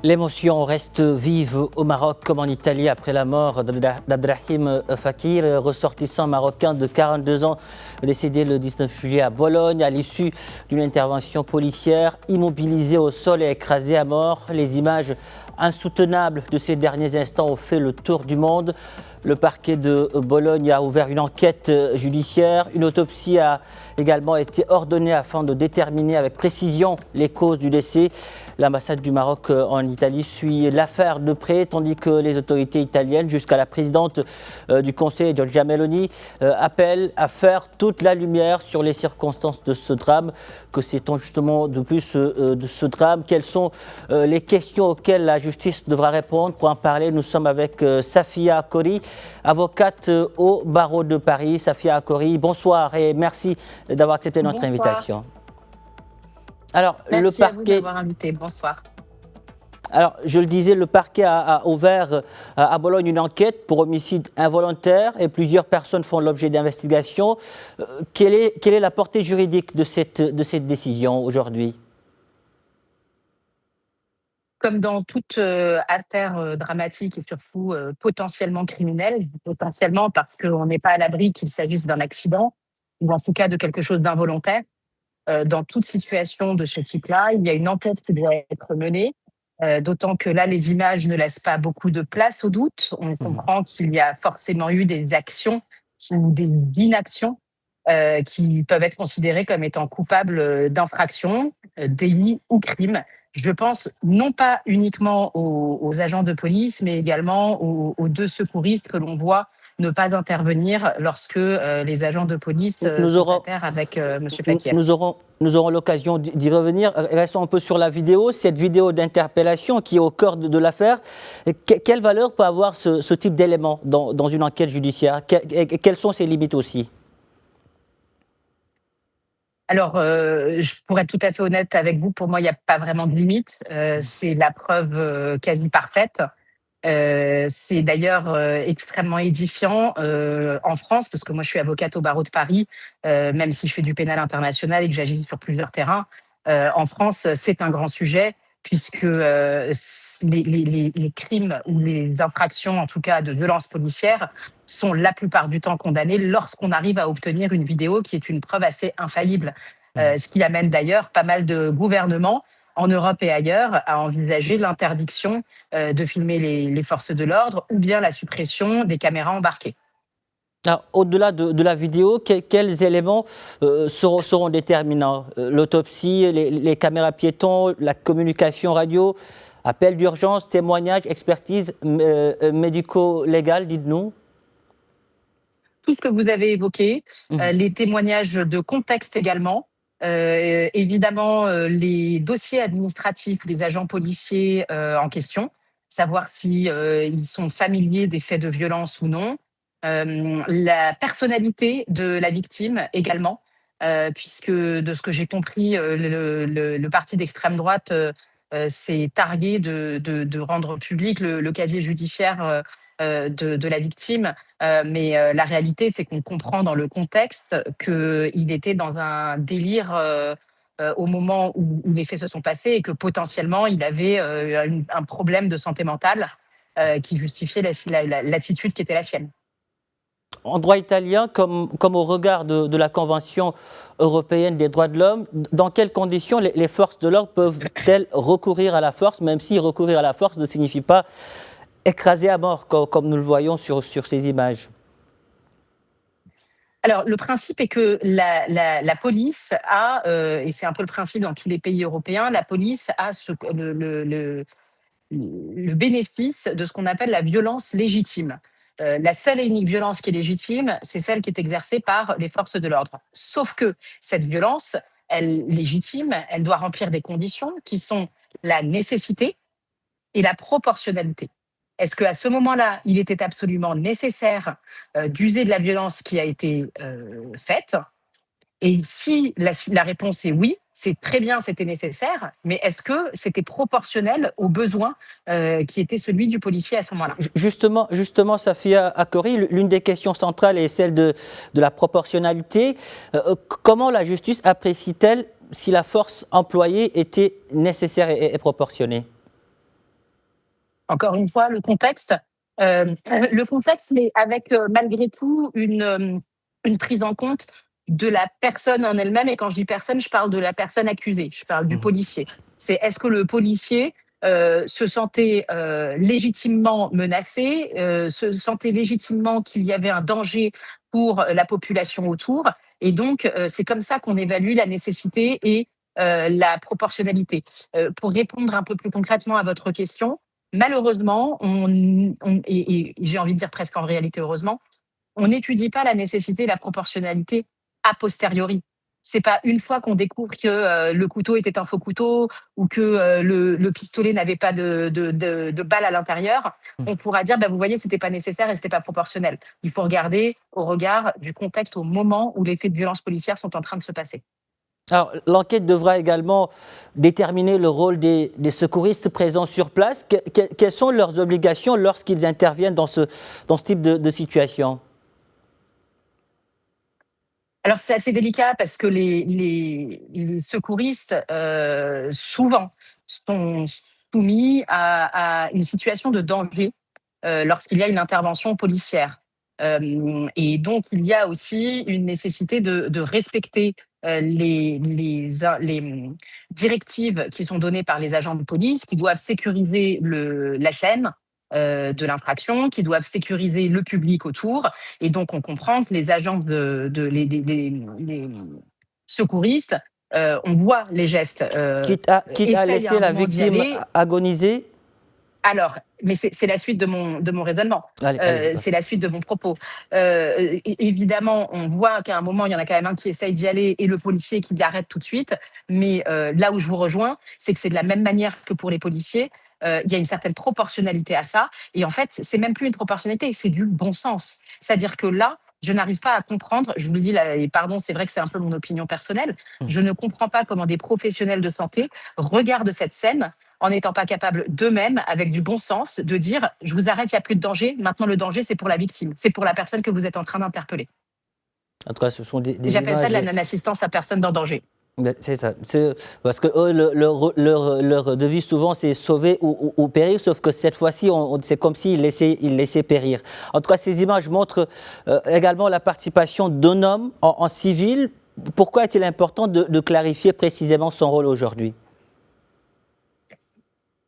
L'émotion reste vive au Maroc comme en Italie après la mort d'Abdrahim Fakir, ressortissant marocain de 42 ans, décédé le 19 juillet à Bologne à l'issue d'une intervention policière, immobilisé au sol et écrasé à mort. Les images insoutenables de ces derniers instants ont fait le tour du monde. Le parquet de Bologne a ouvert une enquête judiciaire. Une autopsie a également été ordonnée afin de déterminer avec précision les causes du décès. L'ambassade du Maroc en Italie suit l'affaire de près, tandis que les autorités italiennes, jusqu'à la présidente du Conseil, Giorgia Meloni, appellent à faire toute la lumière sur les circonstances de ce drame. Que sait-on justement de plus de ce drame? Quelles sont les questions auxquelles la justice devra répondre? Pour en parler, nous sommes avec Safia Khoury, avocate au barreau de Paris. Safia Khoury, bonsoir et merci d'avoir accepté notre invitation. Alors, merci à vous d'avoir invité. Bonsoir. Alors, je le disais, le parquet a ouvert à Bologne une enquête pour homicide involontaire et plusieurs personnes font l'objet d'investigations. Quelle est la portée juridique de cette décision aujourd'hui? Comme dans toute affaire dramatique et surtout potentiellement criminelle, potentiellement parce qu'on n'est pas à l'abri qu'il s'agisse d'un accident ou en tout cas de quelque chose d'involontaire, dans toute situation de ce type-là, il y a une enquête qui doit être menée, d'autant que là, les images ne laissent pas beaucoup de place au doute. On comprend qu'il y a forcément eu des actions ou des inactions qui peuvent être considérées comme étant coupables d'infractions, délits ou crimes. Je pense non pas uniquement aux agents de police, mais également aux deux secouristes que l'on voit ne pas intervenir lorsque les agents de police sont à terre avec M. Fakir. Nous aurons l'occasion d'y revenir. Restons un peu sur la vidéo, cette vidéo d'interpellation qui est au cœur de l'affaire. Quelle valeur peut avoir ce type d'élément dans une enquête judiciaire? Quelles sont ses limites aussi? Alors, pour être tout à fait honnête avec vous, pour moi, il n'y a pas vraiment de limite. C'est la preuve quasi parfaite. C'est d'ailleurs extrêmement édifiant en France, parce que moi je suis avocate au barreau de Paris, même si je fais du pénal international et que j'agis sur plusieurs terrains. En France, c'est un grand sujet, puisque les crimes ou les infractions, en tout cas de violence policière, sont la plupart du temps condamnés lorsqu'on arrive à obtenir une vidéo qui est une preuve assez infaillible. Ce qui amène d'ailleurs pas mal de gouvernements en Europe et ailleurs, à envisager l'interdiction de filmer les forces de l'ordre ou bien la suppression des caméras embarquées. Au-delà de la vidéo, quels éléments seront déterminants? L'autopsie, les caméras piétons, la communication radio, appel d'urgence, témoignage, expertise médico-légale, dites-nous. Tout ce que vous avez évoqué, les témoignages de contexte également. Évidemment, les dossiers administratifs des agents policiers en question, savoir si ils sont familiers des faits de violence ou non. La personnalité de la victime également, puisque de ce que j'ai compris, le parti d'extrême droite s'est targué de rendre public le casier judiciaire de la victime. Mais la réalité, c'est qu'on comprend dans le contexte qu'il était dans un délire au moment où les faits se sont passés et que potentiellement, il avait un problème de santé mentale qui justifiait l'attitude qui était la sienne. En droit italien, comme au regard de la Convention européenne des droits de l'homme, dans quelles conditions les forces de l'ordre peuvent-elles recourir à la force, même si recourir à la force ne signifie pas écrasé à mort, comme nous le voyons sur ces images? Alors, le principe est que la police a, et c'est un peu le principe dans tous les pays européens, la police a le bénéfice de ce qu'on appelle la violence légitime. La seule et unique violence qui est légitime, c'est celle qui est exercée par les forces de l'ordre. Sauf que cette violence, elle légitime, elle doit remplir des conditions qui sont la nécessité et la proportionnalité. Est-ce qu'à ce moment-là, il était absolument nécessaire d'user de la violence qui a été faite? Et si la réponse est oui, c'est très bien, c'était nécessaire, mais est-ce que c'était proportionnel aux besoins qui était celui du policier à ce moment-là? Justement, Safia Khoury, l'une des questions centrales est celle de la proportionnalité. Comment la justice apprécie-t-elle si la force employée était nécessaire et proportionnée? encore une fois, le contexte, mais avec malgré tout une prise en compte de la personne en elle-même. Et quand je dis personne, je parle de la personne accusée, je parle du Mhm. policier. C'est est-ce que le policier se sentait légitimement menacé, se sentait légitimement qu'il y avait un danger pour la population autour. Et donc, c'est comme ça qu'on évalue la nécessité et la proportionnalité. Pour répondre un peu plus concrètement à votre question, malheureusement, et j'ai envie de dire presque en réalité heureusement, on n'étudie pas la nécessité et la proportionnalité a posteriori. C'est pas une fois qu'on découvre que le couteau était un faux couteau ou que le pistolet n'avait pas de balle à l'intérieur, on pourra dire, bah, vous voyez, c'était pas nécessaire et c'était pas proportionnel. Il faut regarder au regard du contexte au moment où les faits de violence policière sont en train de se passer. Alors, l'enquête devra également déterminer le rôle des secouristes présents sur place. Quelles sont leurs obligations lorsqu'ils interviennent dans ce type de situation? Alors c'est assez délicat parce que les secouristes, souvent sont soumis à une situation de danger, lorsqu'il y a une intervention policière. Et donc il y a aussi une nécessité de respecter, les directives qui sont données par les agents de police, qui doivent sécuriser la scène, de l'infraction, qui doivent sécuriser le public autour. Et donc, on comprend que les agents les secouristes, on voit les gestes, Quitte à essayent à laisser un la moment d'y victime aller. agoniser? Alors, mais c'est la suite de mon raisonnement. Allez-y. C'est la suite de mon propos. Évidemment, on voit qu'à un moment, il y en a quand même un qui essaye d'y aller et le policier qui l'arrête tout de suite. Mais là où je vous rejoins, c'est que c'est de la même manière que pour les policiers. Il y a une certaine proportionnalité à ça. Et en fait, c'est même plus une proportionnalité, c'est du bon sens. C'est-à-dire que là, je n'arrive pas à comprendre, je vous le dis là, et pardon, c'est vrai que c'est un peu mon opinion personnelle, je ne comprends pas comment des professionnels de santé regardent cette scène en n'étant pas capables d'eux-mêmes, avec du bon sens, de dire je vous arrête, il n'y a plus de danger. Maintenant, le danger, c'est pour la victime, c'est pour la personne que vous êtes en train d'interpeller. En tout cas, ce sont des J'appelle ça de images. la non-assistance à personne en danger. C'est ça. Parce que eux, leur devise souvent, c'est sauver ou périr, sauf que cette fois-ci, c'est comme s'ils laissaient périr. En tout cas, ces images montrent également la participation d'un homme en civil. Pourquoi est-il important de clarifier précisément son rôle aujourd'hui?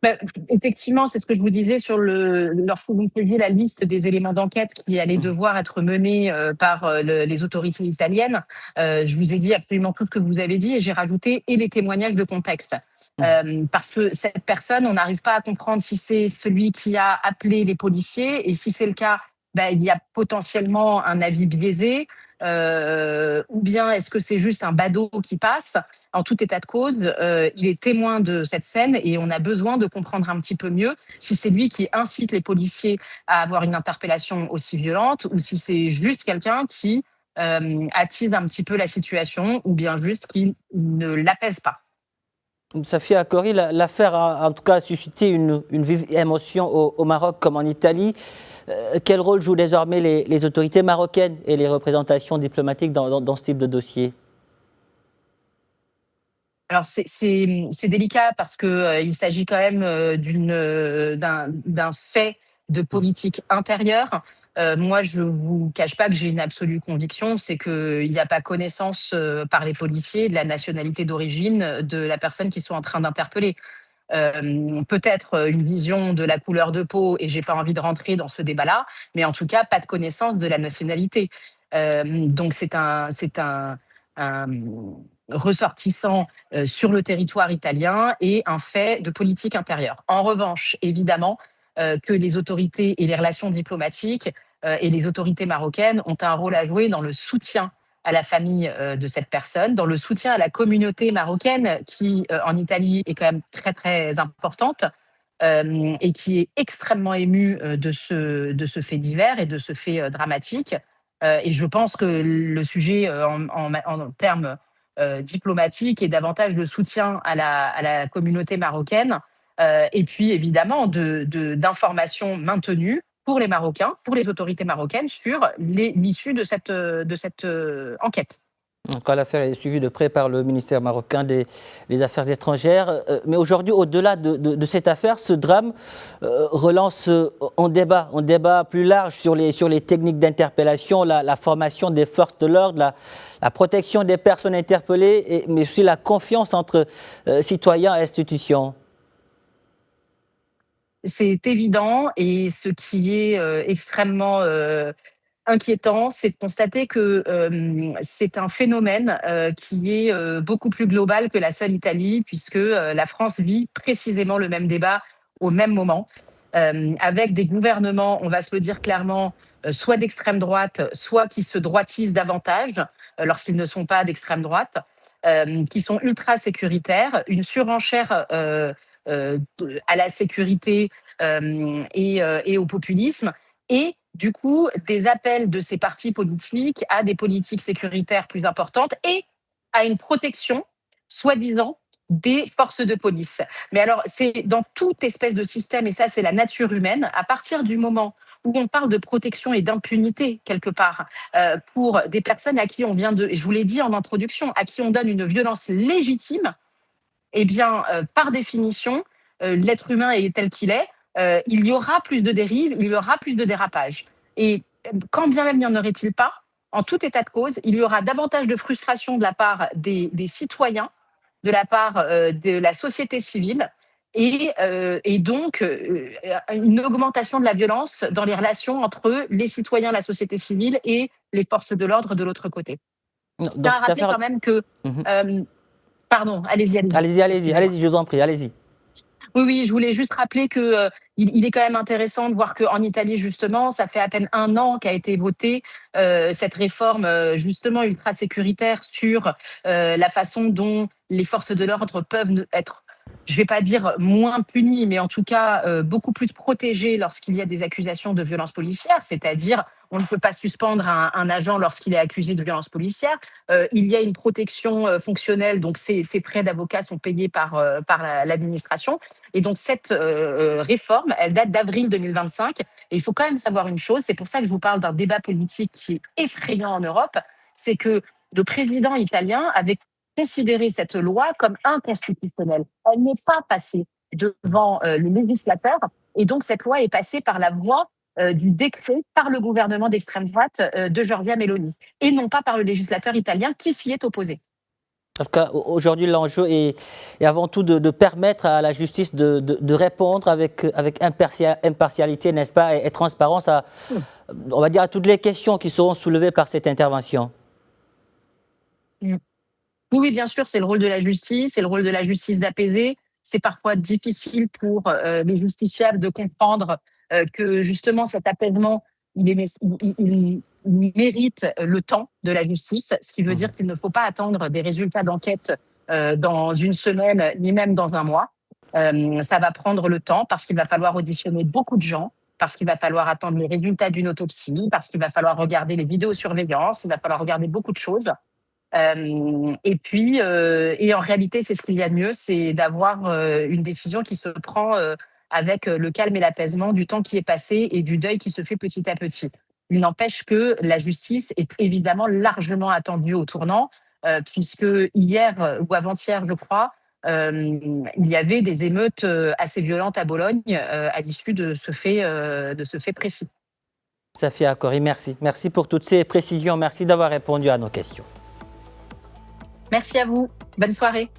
Ben, effectivement, c'est ce que je vous disais lorsque vous faisiez la liste des éléments d'enquête qui allaient devoir être menés par les autorités italiennes. Je vous ai dit absolument tout ce que vous avez dit et j'ai rajouté et les témoignages de contexte. Parce que cette personne, on n'arrive pas à comprendre si c'est celui qui a appelé les policiers et si c'est le cas, ben, il y a potentiellement un avis biaisé. Ou bien est-ce que c'est juste un badaud qui passe? En tout état de cause, il est témoin de cette scène et on a besoin de comprendre un petit peu mieux si c'est lui qui incite les policiers à avoir une interpellation aussi violente ou si c'est juste quelqu'un qui attise un petit peu la situation ou bien juste qui ne l'apaise pas. Safia Akori, l'affaire a en tout cas suscité une vive émotion au Maroc comme en Italie. Quel rôle jouent désormais les autorités marocaines et les représentations diplomatiques dans ce type de dossier? Alors c'est délicat parce que il s'agit quand même d'un fait de politique intérieure. Moi, je vous cache pas que j'ai une absolue conviction, c'est qu'il n'y a pas connaissance par les policiers de la nationalité d'origine de la personne qu'ils sont en train d'interpeller. Peut-être une vision de la couleur de peau, et j'ai pas envie de rentrer dans ce débat-là, mais en tout cas, pas de connaissance de la nationalité. Donc un ressortissant sur le territoire italien et un fait de politique intérieure. En revanche, évidemment, que les autorités et les relations diplomatiques et les autorités marocaines ont un rôle à jouer dans le soutien à la famille de cette personne, dans le soutien à la communauté marocaine qui, en Italie, est quand même très, très importante et qui est extrêmement émue de ce fait divers et de ce fait dramatique. Et je pense que le sujet en termes diplomatiques est davantage de soutien à la communauté marocaine et puis évidemment d'informations maintenues pour les Marocains, pour les autorités marocaines sur l'issue de cette enquête. Encore l'affaire est suivie de près par le ministère marocain des Affaires étrangères. Mais aujourd'hui, au-delà de cette affaire, ce drame relance un débat plus large sur les techniques d'interpellation, la formation des forces de l'ordre, la protection des personnes interpellées, mais aussi la confiance entre citoyens et institutions. C'est évident, et ce qui est extrêmement inquiétant, c'est de constater que c'est un phénomène qui est beaucoup plus global que la seule Italie, puisque la France vit précisément le même débat au même moment, avec des gouvernements, on va se le dire clairement, soit d'extrême droite, soit qui se droitisent davantage lorsqu'ils ne sont pas d'extrême droite, qui sont ultra sécuritaires, une surenchère à la sécurité et au populisme, et du coup des appels de ces partis politiques à des politiques sécuritaires plus importantes et à une protection, soi-disant, des forces de police. Mais alors, c'est dans toute espèce de système, et ça, c'est la nature humaine, à partir du moment où on parle de protection et d'impunité, quelque part, pour des personnes à qui on vient de, et je vous l'ai dit en introduction, à qui on donne une violence légitime, eh bien, par définition, l'être humain est tel qu'il est, il y aura plus de dérives, il y aura plus de dérapages. Et quand bien même n'y en aurait-il pas, en tout état de cause, il y aura davantage de frustration de la part des citoyens, de la part de la société civile, et donc une augmentation de la violence dans les relations entre les citoyens, la société civile et les forces de l'ordre de l'autre côté. Je tiens Donc, à cette rappeler affaire... quand même que... Mhm. Pardon, allez-y, allez-y. Allez-y, je vous en prie, allez-y. Oui, oui, je voulais juste rappeler que il est quand même intéressant de voir qu'en Italie, justement, ça fait à peine 1 an qu'a été votée cette réforme, justement, ultra sécuritaire sur la façon dont les forces de l'ordre peuvent être, je vais pas dire moins punies, mais en tout cas beaucoup plus protégées lorsqu'il y a des accusations de violences policières, c'est-à-dire on ne peut pas suspendre un agent lorsqu'il est accusé de violences policières. Il y a une protection fonctionnelle, donc ces frais d'avocat sont payés par l'administration. Et donc cette réforme, elle date d'avril 2025. Et il faut quand même savoir une chose, c'est pour ça que je vous parle d'un débat politique qui est effrayant en Europe, c'est que le président italien avait considéré cette loi comme inconstitutionnelle. Elle n'est pas passée devant le législateur, et donc cette loi est passée par la voie du décret par le gouvernement d'extrême droite de Giorgia Meloni, et non pas par le législateur italien qui s'y est opposé. En tout cas, aujourd'hui, l'enjeu est avant tout de permettre à la justice de répondre avec impartialité, n'est-ce pas, et transparence on va dire, à toutes les questions qui seront soulevées par cette intervention. Mm. Oui, bien sûr, c'est le rôle de la justice, c'est le rôle de la justice d'apaiser. C'est parfois difficile pour les justiciables de comprendre que justement cet apaisement, il mérite le temps de la justice, ce qui veut dire qu'il ne faut pas attendre des résultats d'enquête dans 1 semaine, ni même dans 1 mois. Ça va prendre le temps parce qu'il va falloir auditionner beaucoup de gens, parce qu'il va falloir attendre les résultats d'une autopsie, parce qu'il va falloir regarder les vidéosurveillances, il va falloir regarder beaucoup de choses. Et puis, et en réalité, c'est ce qu'il y a de mieux, c'est d'avoir une décision qui se prend avec le calme et l'apaisement du temps qui est passé et du deuil qui se fait petit à petit. Il n'empêche que la justice est évidemment largement attendue au tournant, puisque hier ou avant-hier, je crois, il y avait des émeutes assez violentes à Bologne à l'issue de ce fait précis. Safia Akori, merci. Merci pour toutes ces précisions. Merci d'avoir répondu à nos questions. Merci à vous. Bonne soirée.